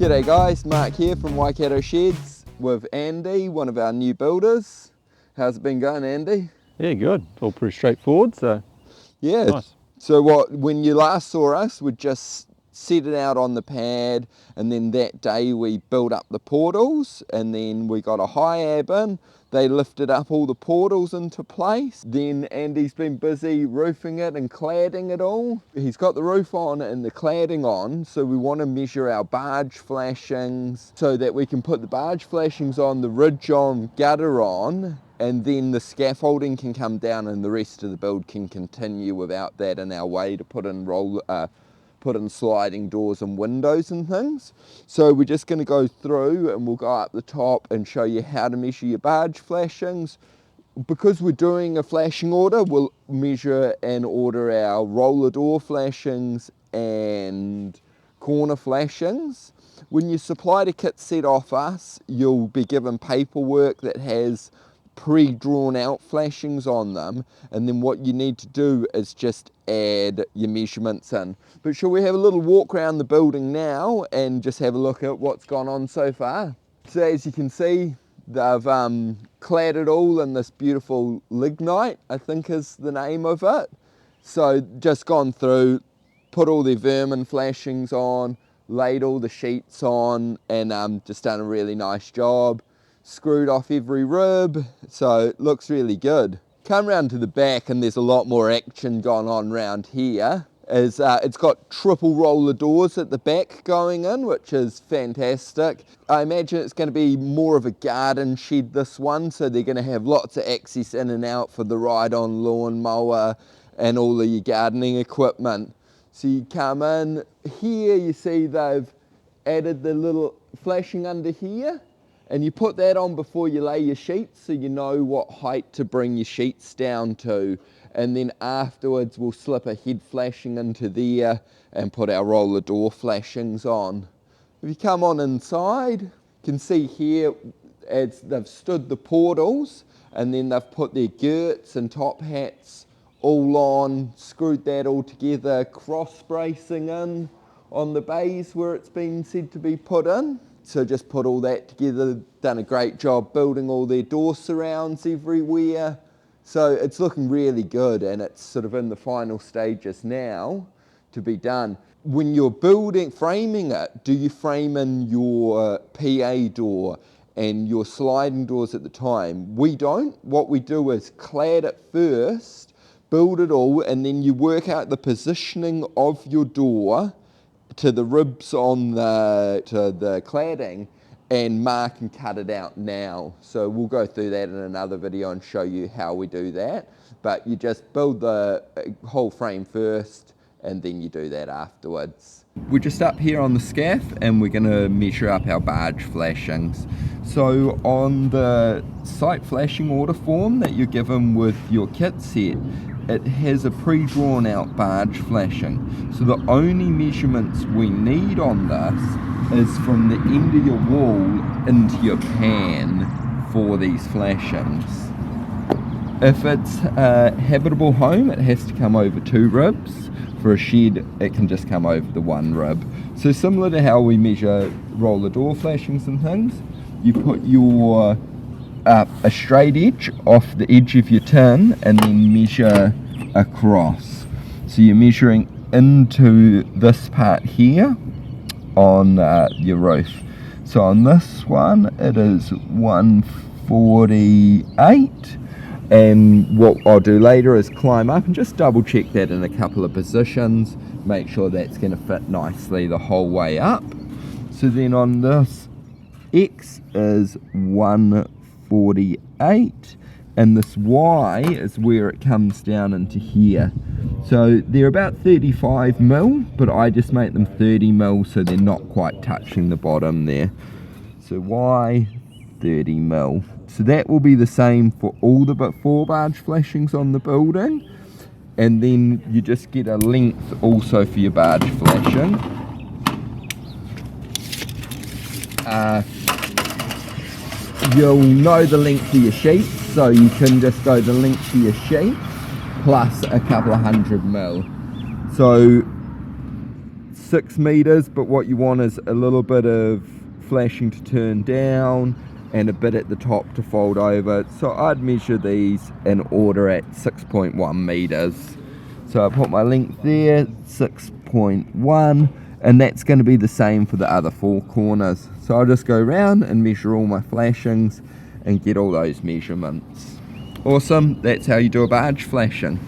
G'day guys, Mark here from Waikato Sheds with Andy, one of our new builders. How's it been going, Andy? Yeah, good. All pretty straightforward, so yeah. Nice. So when you last saw us, we just set it out on the pad, and then that day we built up the portals, and then we got a high ab in. They lifted up all the portals into place. Then Andy's been busy roofing it and cladding it all. He's got the roof on and the cladding on, so we want to measure our barge flashings so that we can put the barge flashings on, the ridge on, gutter on, and then the scaffolding can come down and the rest of the build can continue without that in our way to put in sliding doors and windows and things. So we're just going to go through and we'll go up the top and show you how to measure your barge flashings. Because we're doing a flashing order, we'll measure and order our roller door flashings and corner flashings. When you supply the kit set off us, you'll be given paperwork that has pre-drawn out flashings on them, and then what you need to do is just add your measurements in. But shall we have a little walk around the building now and just have a look at what's gone on so far? So as you can see, they've clad it all in this beautiful lignite, I think is the name of it. So just gone through, put all their vermin flashings on, laid all the sheets on, and just done a really nice job. Screwed off every rib, so it looks really good. Come round to the back and there's a lot more action going on round here. It's got triple roller doors at the back going in, which is fantastic. I imagine it's going to be more of a garden shed, this one, so they're going to have lots of access in and out for the ride-on lawnmower and all of your gardening equipment. So you come in here, you see they've added the little flashing under here, and you put that on before you lay your sheets so you know what height to bring your sheets down to. And then afterwards we'll slip a head flashing into there and put our roller door flashings on. If you come on inside, you can see here as they've stood the portals, and then they've put their girts and top hats all on, screwed that all together, cross bracing in on the bays where it's been said to be put in. So just put all that together, done a great job building all their door surrounds everywhere. So it's looking really good, and it's sort of in the final stages now to be done. When you're framing it, do you frame in your PA door and your sliding doors at the time? We don't. What we do is clad it first, build it all, and then you work out the positioning of your door to the ribs on the cladding and mark and cut it out now. So we'll go through that in another video and show you how we do that. But you just build the whole frame first and then you do that afterwards. We're just up here on the scaff and we're going to measure up our barge flashings. So on the site flashing order form that you're given with your kit set, it has a pre-drawn out barge flashing. So the only measurements we need on this is from the end of your wall into your pan for these flashings. If it's a habitable home, it has to come over 2 ribs. For a shed, it can just come over the 1 rib. So similar to how we measure roller door flashings and things, you put your a straight edge off the edge of your tin and then measure across. So you're measuring into this part here on your roof. So on this one it is 148, and what I'll do later is climb up and just double check that in a couple of positions, make sure that's going to fit nicely the whole way up. So then on this X is 148, and this Y is where it comes down into here. So they're about 35 mil, but I just make them 30 mil so they're not quite touching the bottom there. So Y 30 mil. So that will be the same for all the 4 barge flashings on the building, and then you just get a length also for your barge flashing. You'll know the length of your sheets, so you can just go the length of your sheet plus a couple of 100 mil. So 6 meters, but what you want is a little bit of flashing to turn down and a bit at the top to fold over. So I'd measure these in order at 6.1 meters. So I put my length there, 6.1, and that's going to be the same for the other 4 corners. So I'll just go around and measure all my flashings and get all those measurements. Awesome, that's how you do a barge flashing.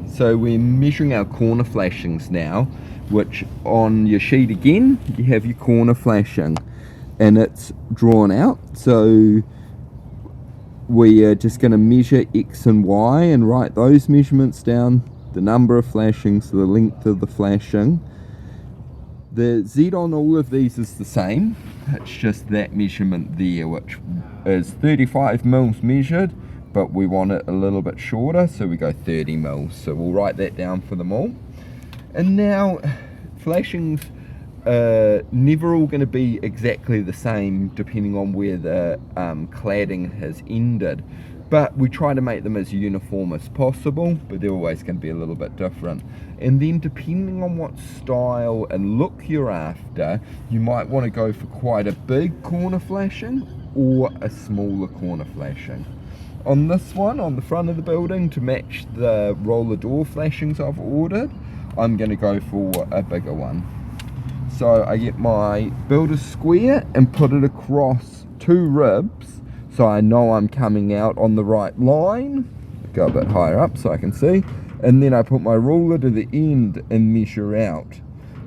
So we're measuring our corner flashings now, which on your sheet again, you have your corner flashing and it's drawn out. So we are just going to measure X and Y and write those measurements down, the number of flashings, the length of the flashing. The Z on all of these is the same, it's just that measurement there, which is 35 mils measured, but we want it a little bit shorter, so we go 30 mils. So we'll write that down for them all. And now, flashings are never all going to be exactly the same depending on where the cladding has ended. But we try to make them as uniform as possible, but they're always going to be a little bit different. And then depending on what style and look you're after, you might want to go for quite a big corner flashing or a smaller corner flashing. On this one, on the front of the building, to match the roller door flashings I've ordered, I'm going to go for a bigger one. So I get my builder's square and put it across 2 ribs, so I know I'm coming out on the right line. Go a bit higher up so I can see. And then I put my ruler to the end and measure out.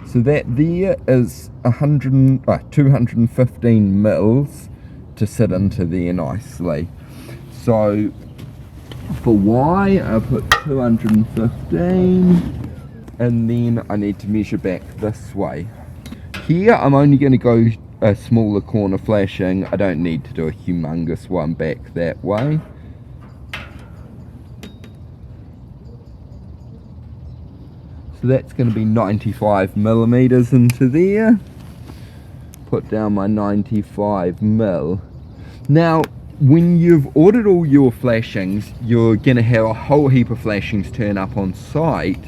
So that there is 215 mils to sit into there nicely. So for Y, I put 215, and then I need to measure back this way. Here, I'm only going to go a smaller corner flashing. I don't need to do a humongous one back that way. So that's going to be 95 millimeters into there. Put down my 95 mil. Now, when you've ordered all your flashings, you're going to have a whole heap of flashings turn up on site,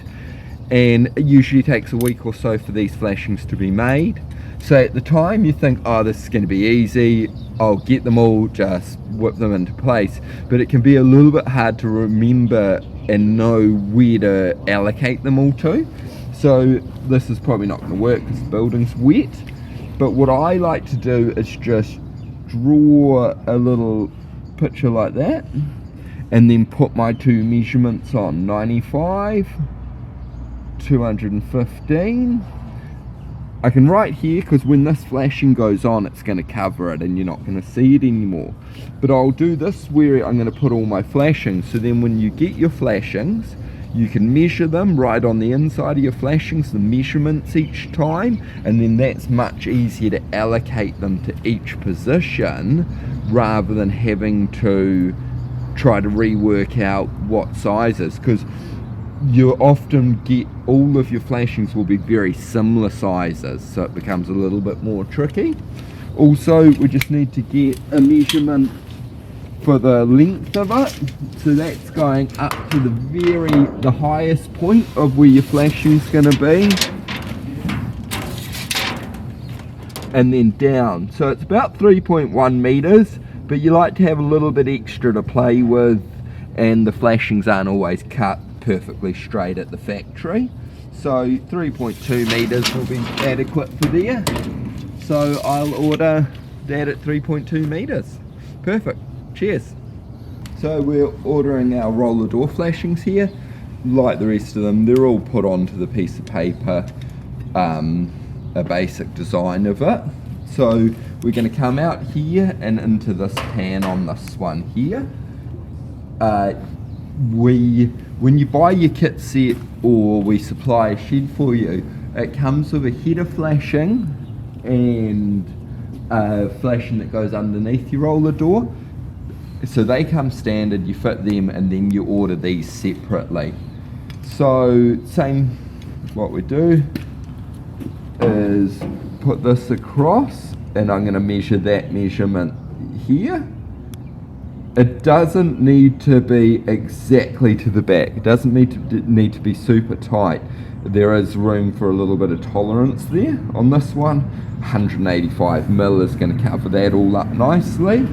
and it usually takes a week or so for these flashings to be made. So at the time you think, oh, this is going to be easy, I'll get them all, just whip them into place, but it can be a little bit hard to remember and know where to allocate them all to. So this is probably not going to work because the building's wet, but what I like to do is just draw a little picture like that and then put my 2 measurements on, 95, 215. I can write here because when this flashing goes on it's going to cover it and you're not going to see it anymore, but I'll do this where I'm going to put all my flashings, so then when you get your flashings you can measure them right on the inside of your flashings, the measurements each time, and then that's much easier to allocate them to each position rather than having to try to rework out what sizes, because you often get all of your flashings will be very similar sizes, so it becomes a little bit more tricky. Also, we just need to get a measurement for the length of it, so that's going up to the highest point of where your flashing's going to be, and then down. So it's about 3.1 meters, but you like to have a little bit extra to play with, and the flashings aren't always cut perfectly straight at the factory. So 3.2 meters will be adequate for there. So I'll order that at 3.2 meters. Perfect. Cheers. So we're ordering our roller door flashings here. Like the rest of them, they're all put onto the piece of paper, a basic design of it. So we're going to come out here and into this pan on this one here. When you buy your kit set, or we supply a shed for you, it comes with a header flashing and a flashing that goes underneath your roller door. So they come standard, you fit them, and then you order these separately. So same, what we do is put this across, and I'm going to measure that measurement here. it doesn't need to be exactly to the back. It doesn't need to be super tight. There is room for a little bit of tolerance there on this one. 185 mil is going to cover that all up nicely.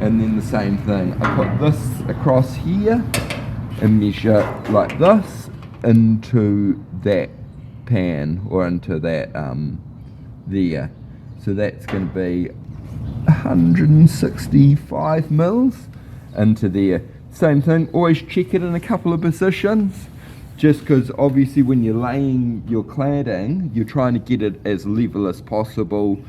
And then the same thing, I put this across here and measure like this into that pan, or into that there. So that's going to be 165 mils into there. Same thing, always check it in a couple of positions, just because obviously when you're laying your cladding, you're trying to get it as level as possible,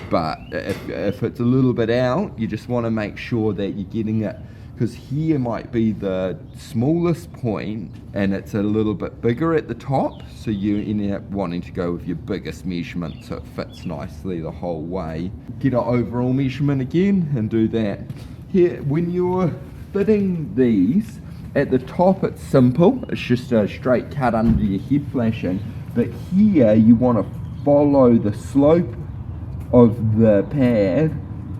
but if it's a little bit out, you just want to make sure that you're getting it, because here might be the smallest point and it's a little bit bigger at the top, so you end up wanting to go with your biggest measurement so it fits nicely the whole way. Get an overall measurement again and do that. Here, when you're fitting these, at the top it's simple, it's just a straight cut under your head flashing, but here you want to follow the slope of the pad,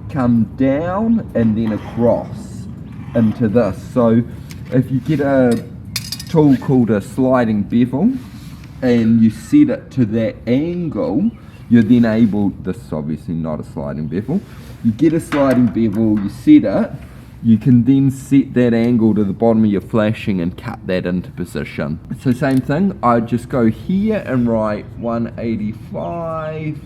come down and then across into this. So if you get a tool called a sliding bevel and you set it to that angle, you're then able, this is obviously not a sliding bevel, you get a sliding bevel, you set it, you can then set that angle to the bottom of your flashing and cut that into position. So same thing, I just go here and write 185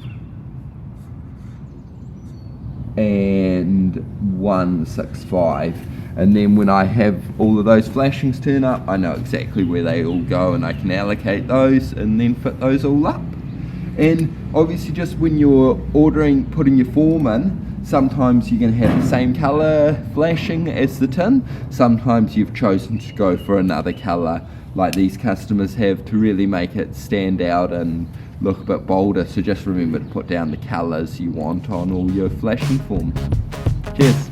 and 165, and then when I have all of those flashings turn up, I know exactly where they all go and I can allocate those and then fit those all up. And obviously just when you're putting your form in, sometimes you're going to have the same colour flashing as the tin, sometimes you've chosen to go for another colour like these customers have to really make it stand out and look a bit bolder. So just remember to put down the colours you want on all your flashing forms. Cheers.